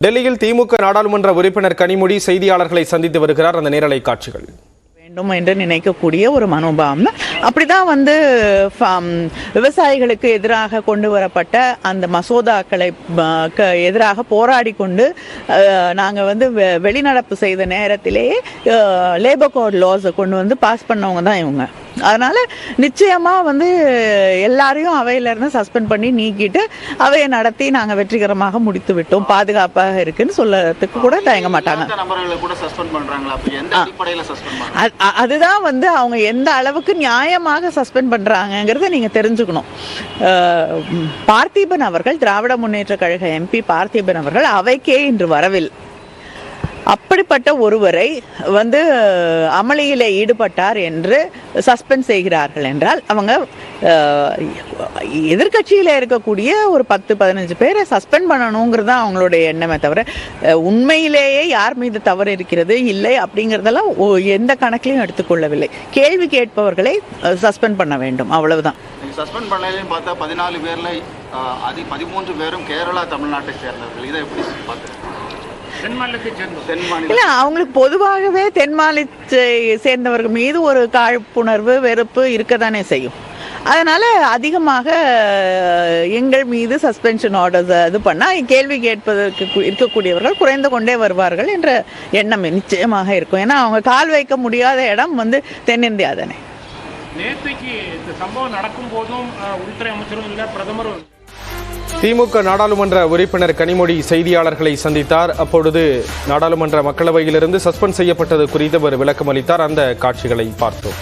டெல்லியில் திமுக நாடாளுமன்ற உறுப்பினர் கனிமொழி செய்தியாளர்களை சந்தித்து வருகிறார். அந்த நேரலை காட்சிகள் வேண்டும் என்று நினைக்கக்கூடிய ஒரு மனோபாவம் தான். அப்படிதான் விவசாயிகளுக்கு எதிராக கொண்டு வரப்பட்ட அந்த மசோதாக்களை எதிராக போராடி கொண்டு நாங்கள் வெளிநடப்பு செய்த நேரத்திலேயே லேபர் கோட் லாஸை கொண்டு வந்து பாஸ் பண்ணவங்க தான் இவங்க. அதனால நிச்சயமா எல்லாரையும் அவையிலிருந்து சஸ்பெண்ட் பண்ணி நீக்கிட்டு அவையை நடத்தி நாங்கள் வெற்றிகரமாக முடித்து விட்டோம், பாதுகாப்பாக இருக்குன்னு சொல்லறதுக்கு கூட தயங்க மாட்டாங்க. அதுதான் அவங்க எந்த அளவுக்கு நியாயமாக சஸ்பெண்ட் பண்றாங்கிறத நீங்க தெரிஞ்சுக்கணும். பார்த்திபன் அவர்கள், திராவிட முன்னேற்ற கழக எம்பி பார்த்திபன் அவர்கள் அவைக்கே இன்று வரவில்லை. அப்படிப்பட்ட ஒருவரை அமளியிலே ஈடுபட்டார் என்று சஸ்பெண்ட் செய்கிறார்கள் என்றால் அவங்க எதிர்கட்சியில இருக்கக்கூடிய ஒரு 10-15 பேரை சஸ்பெண்ட் பண்ணணுங்கிறது தான் அவங்களுடைய எண்ணமே தவிர உண்மையிலேயே யார் மீது தவறு இருக்கிறது இல்லை அப்படிங்கிறதெல்லாம் எந்த கணக்கிலையும் எடுத்துக்கொள்ளவில்லை. கேள்வி கேட்பவர்களை சஸ்பெண்ட் பண்ண வேண்டும், அவ்வளவுதான். சஸ்பெண்ட் பண்ணலையும் பார்த்தா 14 பேர்ல 13 பேரும் கேரளா தமிழ்நாட்டை சேர்ந்தவர்கள். இதை எப்படி பார்த்து இல்ல, அவங்களுக்கு பொதுவாகவே தென் மாநிலத்தை சேர்ந்தவர்கள் மீது ஒரு காழ்ப்புணர்வு, வெறுப்பு இருக்கத்தானே செய்யும். அதனால அதிகமாக எங்கள் மீது சஸ்பென்ஷன் ஆர்டர்ஸ் இது பண்ணா கேள்வி கேட்பதற்கு இருக்கக்கூடியவர்கள் குறைந்து கொண்டே வருவார்கள் என்ற எண்ணம் நிச்சயமாக இருக்கும். ஏன்னா அவங்க கால் வைக்க முடியாத இடம் தென்னிந்தியா தானே. நேற்றைக்கு இந்த சம்பவம் நடக்கும் போதும் உள்துறை அமைச்சரும் இல்லை, பிரதமரும். திமுக நாடாளுமன்ற உறுப்பினர் கனிமொழி செய்தியாளர்களை சந்தித்தார். அப்பொழுது நாடாளுமன்ற மக்களவையிலிருந்து சஸ்பெண்ட் செய்யப்பட்டது குறித்து அவர் விளக்கம் அளித்தார். அந்த காட்சிகளை பார்த்தோம்.